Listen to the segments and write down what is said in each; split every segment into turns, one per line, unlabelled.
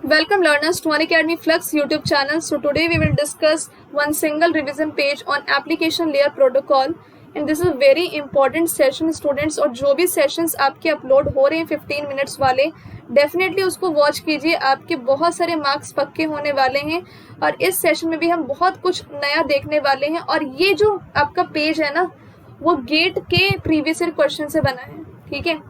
Welcome learners to Unacademy Flux YouTube channel. So today we will discuss one single revision page on application layer protocol and this is a very important session students. और जो भी sessions आपके upload हो रहे हैं 15 minutes वाले definitely उसको watch कीजिए, आपके बहुत सारे मार्क्स पक्के होने वाले हैं और इस सेशन में भी हम बहुत कुछ नया देखने वाले हैं। और ये जो आपका पेज है ना वो गेट के प्रीवियस ईयर क्वेश्चन से बना है, ठीक है।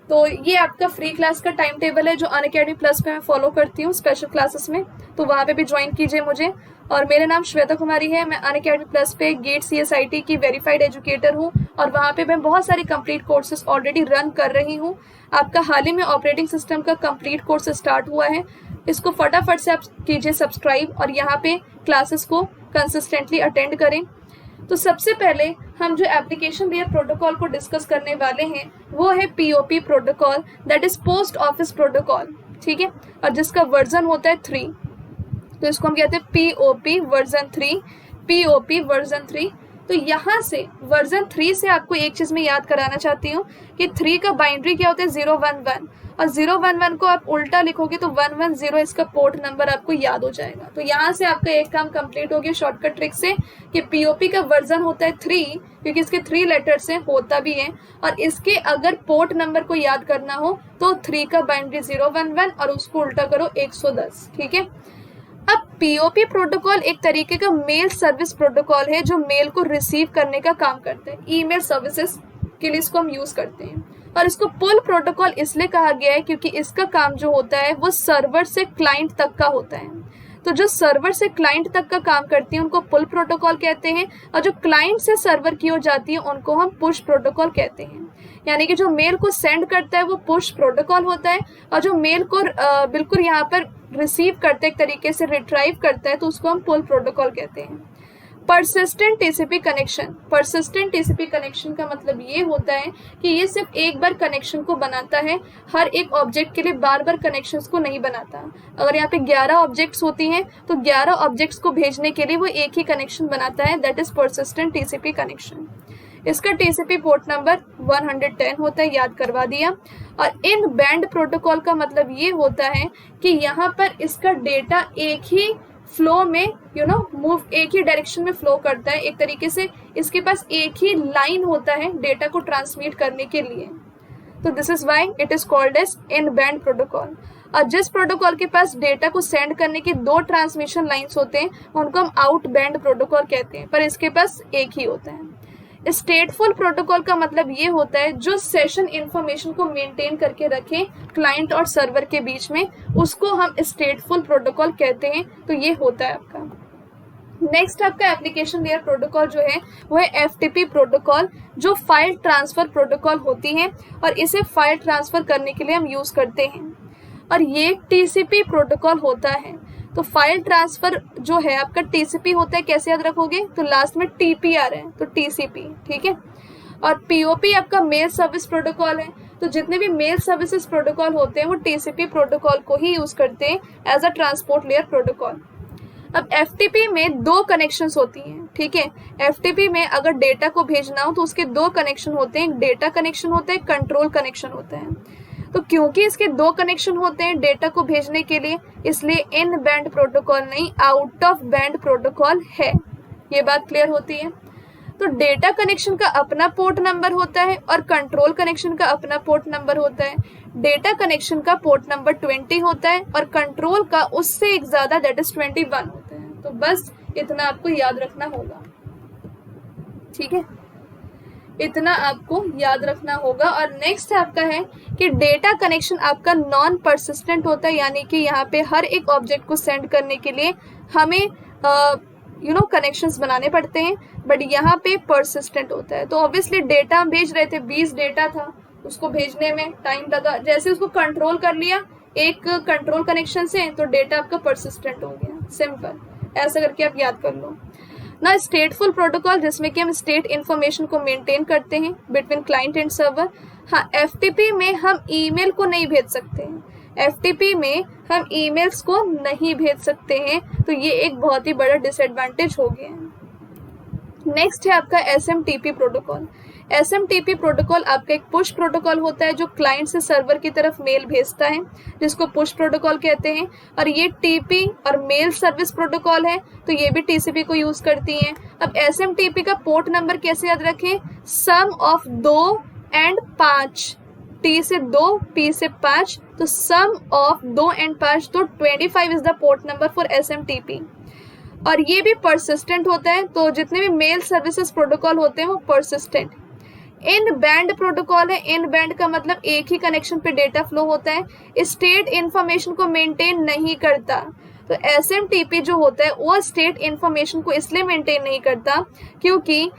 तो ये आपका फ्री क्लास का टाइम टेबल है जो अनअकैडमी प्लस पे मैं फॉलो करती हूँ स्पेशल क्लासेस में, तो वहाँ पे भी ज्वाइन कीजिए मुझे। और मेरा नाम श्वेता कुमारी है, मैं अनअकैडमी प्लस पे गेट CSIT की वेरीफाइड एजुकेटर हूँ और वहाँ पे मैं बहुत सारे कंप्लीट कोर्सेज ऑलरेडी रन कर रही हूँ। आपका हाल ही में ऑपरेटिंग सिस्टम का कंप्लीट कोर्स स्टार्ट हुआ है, इसको फटाफट से आप कीजिए सब्सक्राइब और यहाँ पे क्लासेस को कंसिस्टेंटली अटेंड करें। तो सबसे पहले हम जो एप्लीकेशन लेयर प्रोटोकॉल को डिस्कस करने वाले हैं वो है POP protocol, that is post office protocol, ठीक है। और जिसका वर्जन होता है 3, तो इसको हम कहते हैं POP वर्जन 3, POP वर्जन 3। तो यहाँ से वर्जन 3 से आपको एक चीज मैं याद कराना चाहती हूँ कि 3 का बाइनरी क्या होता है 011 और 011 को आप उल्टा लिखोगे तो 110 इसका पोर्ट नंबर आपको याद हो जाएगा। तो यहाँ से आपका एक काम कंप्लीट हो गया शॉर्टकट ट्रिक से कि POP का वर्जन होता है 3 क्योंकि इसके 3 लेटर से होता भी है और इसके अगर पोर्ट नंबर को याद करना हो तो 3 का बाइनरी 011 और उसको उल्टा करो 110, ठीक है। अब POP प्रोटोकॉल एक तरीके का मेल सर्विस प्रोटोकॉल है जो मेल को रिसीव करने का काम करते हैं, ईमेल सर्विसेज के लिए इसको हम यूज करते हैं। और इसको पुल प्रोटोकॉल इसलिए कहा गया है क्योंकि इसका काम जो होता है वो सर्वर से क्लाइंट तक का होता है। तो जो सर्वर से क्लाइंट तक का काम करती है उनको पुल प्रोटोकॉल कहते हैं और जो क्लाइंट से सर्वर की ओर जाती है उनको हम पुश प्रोटोकॉल कहते हैं। यानी कि जो मेल को सेंड करता है वो पुश प्रोटोकॉल होता है और जो मेल को बिल्कुल यहाँ पर रिसीव करते एक तरीके से रिट्राइव करता है तो उसको हम पुल प्रोटोकॉल कहते हैं। Persistent TCP connection, persistent TCP connection का मतलब ये होता है कि ये सिर्फ एक बार कनेक्शन को बनाता है, हर एक ऑब्जेक्ट के लिए बार बार कनेक्शंस को नहीं बनाता। अगर यहाँ पे 11 ऑब्जेक्ट्स होती हैं तो 11 ऑब्जेक्ट्स को भेजने के लिए वो एक ही कनेक्शन बनाता है, that is persistent TCP connection. इसका TCP पोर्ट नंबर 110 होता है, याद करवा दिया। और इन बैंड प्रोटोकॉल का मतलब ये होता है कि यहाँ पर इसका डेटा एक ही फ्लो में मूव एक ही डायरेक्शन में फ्लो करता है, एक तरीके से इसके पास एक ही लाइन होता है डेटा को ट्रांसमिट करने के लिए। तो this is why it is called as in band protocol. और जिस प्रोटोकॉल के पास डेटा को सेंड करने के 2 ट्रांसमिशन लाइंस होते हैं उनको हम आउट बैंड प्रोटोकॉल कहते हैं, पर इसके पास एक ही होता है। स्टेटफुल प्रोटोकॉल का मतलब ये होता है जो सेशन इंफॉर्मेशन को मेंटेन करके रखे क्लाइंट और सर्वर के बीच में, उसको हम स्टेटफुल प्रोटोकॉल कहते हैं। तो ये होता है आपका। नेक्स्ट आपका एप्लीकेशन लेयर प्रोटोकॉल जो है वो है FTP प्रोटोकॉल, जो फाइल ट्रांसफर प्रोटोकॉल होती है और इसे फाइल ट्रांसफर करने के लिए हम यूज करते हैं। और ये TCP प्रोटोकॉल होता है। तो फाइल ट्रांसफर जो है आपका TCP होता है, कैसे याद रखोगे, तो लास्ट में TP आ रहा है तो TCP, ठीक है। और POP आपका मेल सर्विस प्रोटोकॉल है, तो जितने भी मेल सर्विसेज प्रोटोकॉल होते हैं वो TCP प्रोटोकॉल को ही यूज करते हैं as a transport layer protocol. अब FTP में 2 कनेक्शंस होती हैं, ठीक है। FTP में अगर डेटा को भेजना हो तो उसके 2 कनेक्शन होते हैं, एक डेटा कनेक्शन होता है, कंट्रोल कनेक्शन होता है। तो क्योंकि इसके 2 कनेक्शन होते हैं डेटा को भेजने के लिए, इसलिए इन बैंड प्रोटोकॉल नहीं आउट ऑफ बैंड प्रोटोकॉल है। ये बात क्लियर होती है। तो डेटा कनेक्शन का अपना पोर्ट नंबर होता है और कंट्रोल कनेक्शन का अपना पोर्ट नंबर होता है। डेटा कनेक्शन का पोर्ट नंबर 20 होता है और कंट्रोल का उससे एक ज्यादा, दैट इज 21 होता है। तो बस इतना आपको याद रखना होगा, ठीक है, इतना आपको याद रखना होगा। और नेक्स्ट आपका है कि डेटा कनेक्शन आपका नॉन परसिस्टेंट होता है, यानी कि यहाँ पे हर एक ऑब्जेक्ट को सेंड करने के लिए हमें कनेक्शंस बनाने पड़ते हैं, बट यहाँ पे परसिस्टेंट होता है। तो ऑब्वियसली डेटा हम भेज रहे थे, 20 डेटा था, उसको भेजने में टाइम लगा, जैसे उसको कंट्रोल कर लिया एक कंट्रोल कनेक्शन से तो डेटा आपका परसिस्टेंट हो गया, सिंपल। ऐसा करके आप याद कर लो ना। स्टेटफुल प्रोटोकॉल जिसमें कि हम स्टेट इंफॉर्मेशन को मेंटेन करते हैं बिटवीन क्लाइंट एंड सर्वर। हाँ, FTP में हम ईमेल को नहीं भेज सकते हैं, FTP में हम ईमेल्स को नहीं भेज सकते हैं, तो ये एक बहुत ही बड़ा डिसएडवांटेज हो गया है। नेक्स्ट है आपका SMTP प्रोटोकॉल। SMTP प्रोटोकॉल आपका एक पुश प्रोटोकॉल होता है जो क्लाइंट से सर्वर की तरफ मेल भेजता है, जिसको पुश प्रोटोकॉल कहते हैं। और ये TP और मेल सर्विस प्रोटोकॉल है, तो ये भी TCP को यूज करती हैं। अब SMTP का पोर्ट नंबर कैसे याद रखें? सम ऑफ 2 एंड 5, T से 2, P से 5, तो सम ऑफ 2 एंड 5, तो 25 is the port number for SMTP। और ये भी परसिस्टेंट होता है, तो जितने भी मेल सर्विसेज प्रोटोकॉल होते हैं वो परसिस्टेंट। इन बैंड प्रोटोकॉल है। इन बैंड का मतलब एक ही कनेक्शन पे डेटा फ्लो होता है, स्टेट इंफॉर्मेशन को मेंटेन नहीं करता। तो SMTP जो होता है वो स्टेट इंफॉर्मेशन को इसलिए मेंटेन नहीं करता क्योंकि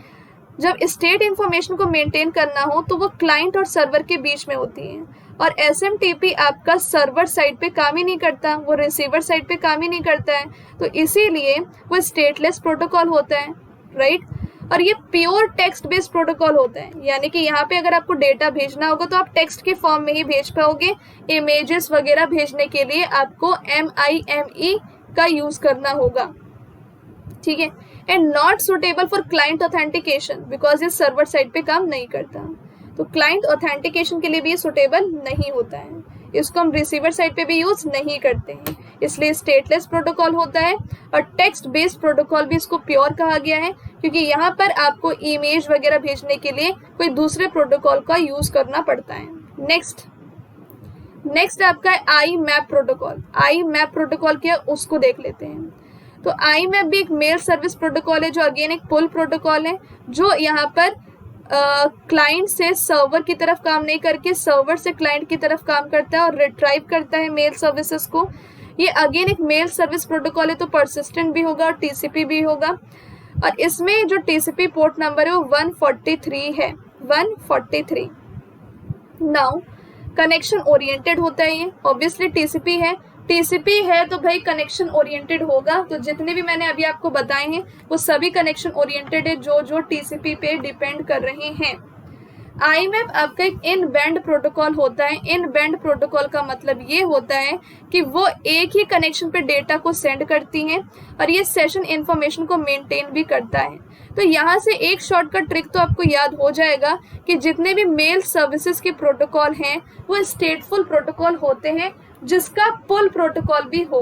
जब स्टेट इंफॉर्मेशन को मेंटेन करना हो तो वो क्लाइंट और सर्वर के बीच में होती है। और SMTP आपका सर्वर साइड पे काम ही नहीं करता, वो रिसीवर साइड पे काम ही नहीं करता है, तो इसीलिए वो स्टेटलेस प्रोटोकॉल होता है, राइट। और ये प्योर टेक्स्ट बेस्ड प्रोटोकॉल होता है, यानी कि यहाँ पे अगर आपको डेटा भेजना होगा तो आप टेक्स्ट के फॉर्म में ही भेज पाओगे। इमेजेस वगैरह भेजने के लिए आपको MIME का यूज करना होगा, ठीक है। And not suitable for client authentication because ये सर्वर साइड पे काम नहीं करता, तो क्लाइंट ऑथेंटिकेशन के लिए भी ये सुटेबल नहीं होता है, इसको हम रिसीवर साइड पे भी यूज नहीं करते हैं, इसलिए स्टेटलेस प्रोटोकॉल होता है। और टेक्स्ट बेस्ड प्रोटोकॉल भी इसको प्योर कहा गया है क्योंकि यहाँ पर आपको इमेज वगैरह भेजने के लिए कोई दूसरे प्रोटोकॉल का यूज करना पड़ता है। नेक्स्ट आपका है IMAP प्रोटोकॉल। IMAP प्रोटोकॉल क्या है उसको देख लेते हैं। तो IMAP भी एक मेल सर्विस प्रोटोकॉल है जो अगेन एक पुल प्रोटोकॉल है, जो यहाँ पर क्लाइंट से सर्वर की तरफ काम नहीं करके सर्वर से क्लाइंट की तरफ काम करता है और रिट्राइव करता है मेल सर्विसेज को। ये अगेन एक मेल सर्विस प्रोटोकॉल है, तो परसिस्टेंट भी होगा और TCP भी होगा। और इसमें जो TCP पोर्ट नंबर है वो 143 है, 143। नाउ कनेक्शन ओरिएंटेड होता है, ये ऑब्वियसली TCP है तो भाई कनेक्शन ओरिएंटेड होगा। तो जितने भी मैंने अभी आपको बताए हैं वो सभी कनेक्शन ओरिएंटेड है जो TCP पे डिपेंड कर रहे हैं। IMAP आपका एक इन बैंड प्रोटोकॉल होता है। इन बैंड प्रोटोकॉल का मतलब ये होता है कि वो एक ही कनेक्शन पे डेटा को सेंड करती हैं और ये सेशन इंफॉर्मेशन को मेंटेन भी करता है। तो यहाँ से एक शॉर्टकट ट्रिक तो आपको याद हो जाएगा कि जितने भी मेल सर्विसेज के प्रोटोकॉल हैं वो स्टेटफुल प्रोटोकॉल होते हैं, जिसका पुल प्रोटोकॉल भी हो।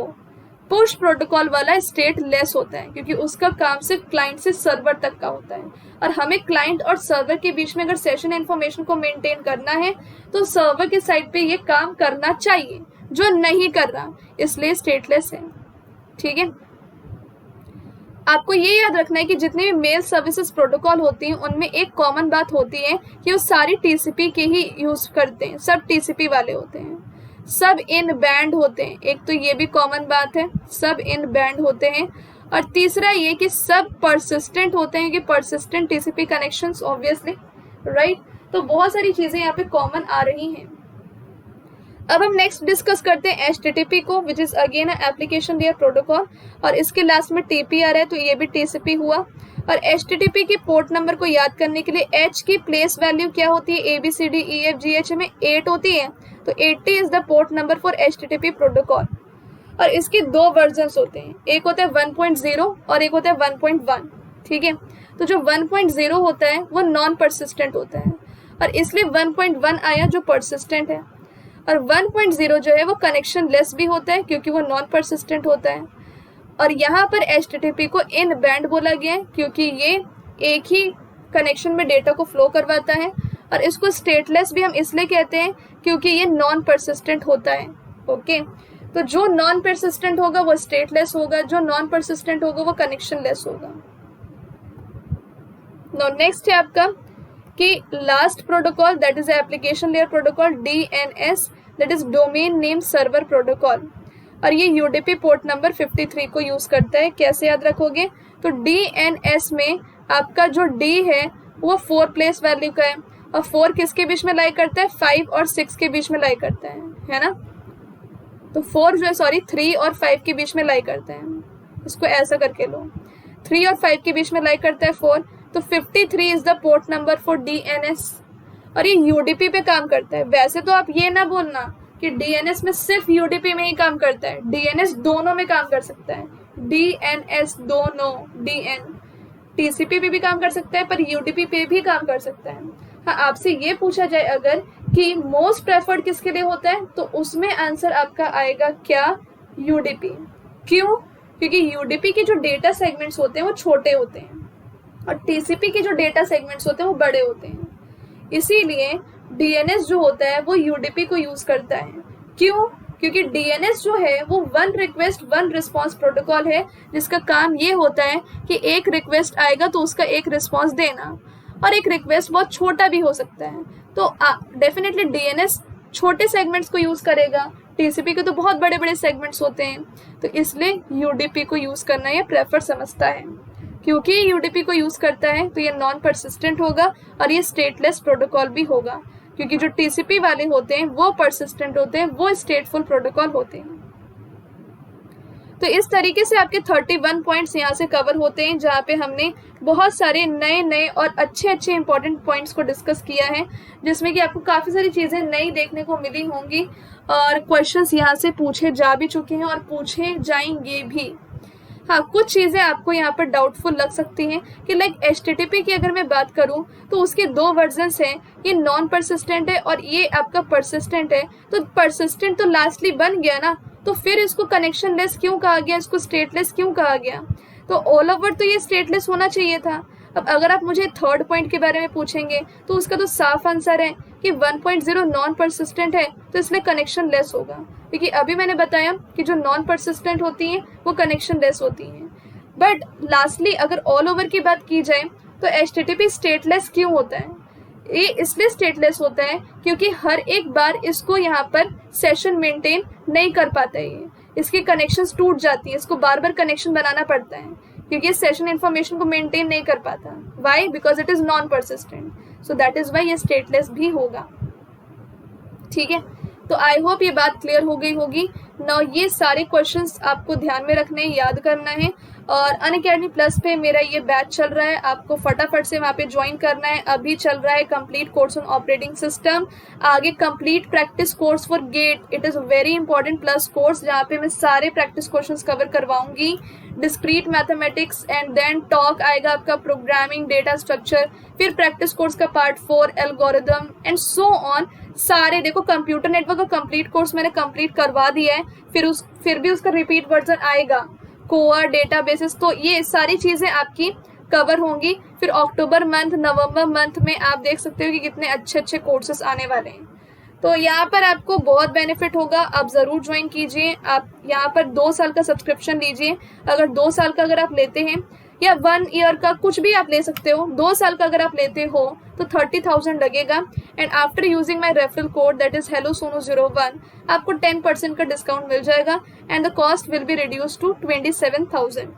पुश प्रोटोकॉल वाला स्टेट लेस होता है क्योंकि उसका काम सिर्फ क्लाइंट से सर्वर तक का होता है, और हमें क्लाइंट और सर्वर के बीच में अगर सेशन इंफॉर्मेशन को मेंटेन करना है तो सर्वर के साइड पे ये काम करना चाहिए, जो नहीं कर रहा, इसलिए स्टेटलेस है, ठीक है। आपको ये याद रखना है कि जितने भी मेल सर्विसेज प्रोटोकॉल होती हैं उनमें एक कॉमन बात होती है कि वो सारी TCP के ही यूज करते हैं, सब TCP वाले होते हैं, सब इन बैंड होते हैं। एक तो ये भी कॉमन बात है, सब इन बैंड होते हैं। और तीसरा ये कि सब परसिस्टेंट होते हैं, कि persistent TCP connections obviously, right. तो बहुत सारी चीजें यहाँ पे कॉमन आ रही हैं। अब हम नेक्स्ट डिस्कस करते हैं HTTP को, which is again application layer protocol, और इसके लास्ट में TP आ रहा है, तो ये भी TCP हुआ। और HTTP की पोर्ट नंबर को याद करने के लिए H की प्लेस वैल्यू क्या होती है? ABCDEFGH में 8 होती है, तो 80 is the port number for HTTP protocol. और इसके दो वर्जन्स होते हैं, एक होता है 1.0 और एक होता है 1.1, ठीक है। तो जो 1.0 होता है वो नॉन परसिस्टेंट होता है, और इसलिए 1.1 आया जो परसिस्टेंट है। और 1.0 जो है वो कनेक्शन लेस भी होता है क्योंकि वो नॉन परसिस्टेंट होता है। और यहाँ पर HTTP को इन बैंड बोला गया है क्योंकि ये एक ही कनेक्शन में डेटा को फ्लो करवाता है, और इसको स्टेटलेस भी हम इसलिए कहते हैं क्योंकि ये नॉन परसिस्टेंट होता है, ओके। तो जो नॉन परसिस्टेंट होगा वो स्टेटलेस होगा, जो नॉन परसिस्टेंट होगा वो कनेक्शन लेस होगा। नो नेक्स्ट है आपका कि last protocol, that is application layer protocol, DNS, that is domain name server protocol, और ये UDP पोर्ट नंबर 53 को यूज करता है। कैसे याद रखोगे? तो DNS में आपका जो D है वो 4 प्लेस वैल्यू का है, और 4 किसके बीच में लाई करता है? 5 और 6 के बीच में लाई करता है ना। तो 4 जो है 3 और 5 के बीच में लाई करता है, इसको ऐसा करके लो, 3 और 5 के बीच में लाई करता है 4, तो 53 is the port number for DNS, और ये UDP पे काम करता है। वैसे तो आप ये ना बोलना कि DNS में सिर्फ UDP में ही काम करता है, DNS दोनों में काम कर सकता है, DNS दोनों, DN टीसीपी पे भी काम कर सकता है, पर यूडीपी पे भी काम कर सकता है। हाँ, आपसे ये पूछा जाए अगर कि मोस्ट प्रेफर्ड किसके लिए होता है, तो उसमें आंसर आपका आएगा क्या, यूडीपी। क्यों? क्योंकि यूडीपी के जो डेटा सेगमेंट्स होते हैं वो छोटे होते हैं और टीसीपी के जो डेटा सेगमेंट्स होते हैं वो बड़े होते हैं। इसीलिए डीएनएस जो होता है वो यूडीपी को यूज करता है। क्यों? क्योंकि डीएनएस जो है वो one request one response protocol है, जिसका काम ये होता है कि एक रिक्वेस्ट आएगा तो उसका एक रिस्पॉन्स देना, और एक रिक्वेस्ट बहुत छोटा भी हो सकता है। तो डेफिनेटली डीएनएस छोटे सेगमेंट्स को यूज करेगा, टीसीपी के तो बहुत बड़े बड़े सेगमेंट्स होते हैं, तो इसलिए यूडीपी को यूज करना ये प्रेफर समझता है। क्योंकि यूडीपी को यूज करता है तो ये नॉन परसिस्टेंट होगा और ये स्टेटलेस प्रोटोकॉल भी होगा, क्योंकि जो टीसीपी वाले होते हैं वो परसिस्टेंट होते हैं, वो स्टेटफुल प्रोटोकॉल होते हैं। तो इस तरीके से आपके 31 पॉइंट्स यहाँ से कवर होते हैं, जहाँ पे हमने बहुत सारे नए नए और अच्छे अच्छे इंपॉर्टेंट पॉइंट्स को डिस्कस किया है, जिसमें कि आपको काफ़ी सारी चीज़ें नई देखने को मिली होंगी और क्वेश्चंस यहाँ से पूछे जा भी चुके हैं और पूछे जाएंगे भी। हाँ, कुछ चीज़ें आपको यहाँ पर डाउटफुल लग सकती हैं कि लाइक HTTP की अगर मैं बात करूँ तो उसके 2 वर्जन्स हैं, ये नॉन परसिस्टेंट है और ये आपका परसिस्टेंट है। तो परसिस्टेंट तो लास्टली बन गया ना, तो फिर इसको कनेक्शन लेस क्यों कहा गया, इसको स्टेटलेस क्यों कहा गया? तो ऑल ओवर तो ये स्टेटलेस होना चाहिए था। अब अगर आप मुझे थर्ड पॉइंट के बारे में पूछेंगे तो उसका तो साफ आंसर है कि 1.0 नॉन परसिस्टेंट है, तो इसलिए कनेक्शन लेस होगा, क्योंकि अभी मैंने बताया कि जो नॉन परसिस्टेंट होती हैं वो कनेक्शन लेस होती हैं। बट लास्टली अगर ऑल ओवर की बात की जाए तो HTTP स्टेटलेस क्यों होता है? ये इसलिए स्टेटलेस होता है क्योंकि हर एक बार इसको यहाँ पर सेशन मेंटेन नहीं कर पाता है, इसके कनेक्शंस टूट जाती है, इसको बार बार कनेक्शन बनाना पड़ता है क्योंकि सेशन इन्फॉर्मेशन को मेंटेन नहीं कर पाता। Why? Because it is non persistent, so that is why ये स्टेटलेस भी होगा। ठीक है, तो आई होप ये बात क्लियर हो गई होगी। नाउ ये सारे क्वेश्चंस आपको ध्यान में रखने हैं, याद करना है। और अनअकैडमी प्लस पे मेरा ये बैच चल रहा है, आपको फटाफट से वहाँ पे ज्वाइन करना है। अभी चल रहा है complete course on operating system, आगे complete practice course for GATE. It is very important plus course, जहाँ पे मैं सारे प्रैक्टिस क्वेश्चंस कवर करवाऊंगी, discrete mathematics, and then TOC आएगा आपका प्रोग्रामिंग, डेटा स्ट्रक्चर, फिर प्रैक्टिस कोर्स का part 4 algorithm and so on. सारे देखो, कंप्यूटर नेटवर्क का कंप्लीट कोर्स मैंने कंप्लीट करवा दिया है, फिर भी उसका रिपीट वर्जन आएगा, कोआ डेटाबेसेस, तो ये सारी चीज़ें आपकी कवर होंगी। फिर अक्टूबर मंथ, नवंबर मंथ में आप देख सकते हो कि कितने अच्छे अच्छे कोर्सेस आने वाले हैं। तो यहाँ पर आपको बहुत बेनिफिट होगा, आप ज़रूर ज्वाइन कीजिए। आप यहाँ पर 2 साल का सब्सक्रिप्शन लीजिए। अगर 2 साल का अगर आप लेते हैं या 1 ईयर का कुछ भी आप ले सकते हो, 2 साल का अगर आप लेते हो तो 30,000 लगेगा। And after using my referral code that is HelloSonu01 आपको 10% का डिस्काउंट मिल जाएगा and the cost will be reduce to 27,000।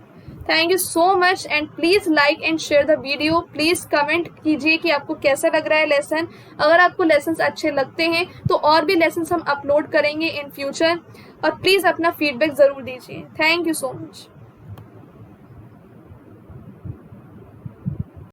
Thank you so much and please like and share the video. Please comment कीजिए कि आपको कैसा लग रहा है लेसन। अगर आपको लेसन्स अच्छे लगते हैं तो और भी लेसन्स हम अपलोड करेंगे इन फ्यूचर, और प्लीज़ अपना फीडबैक ज़रूर दीजिए। Thank you so much.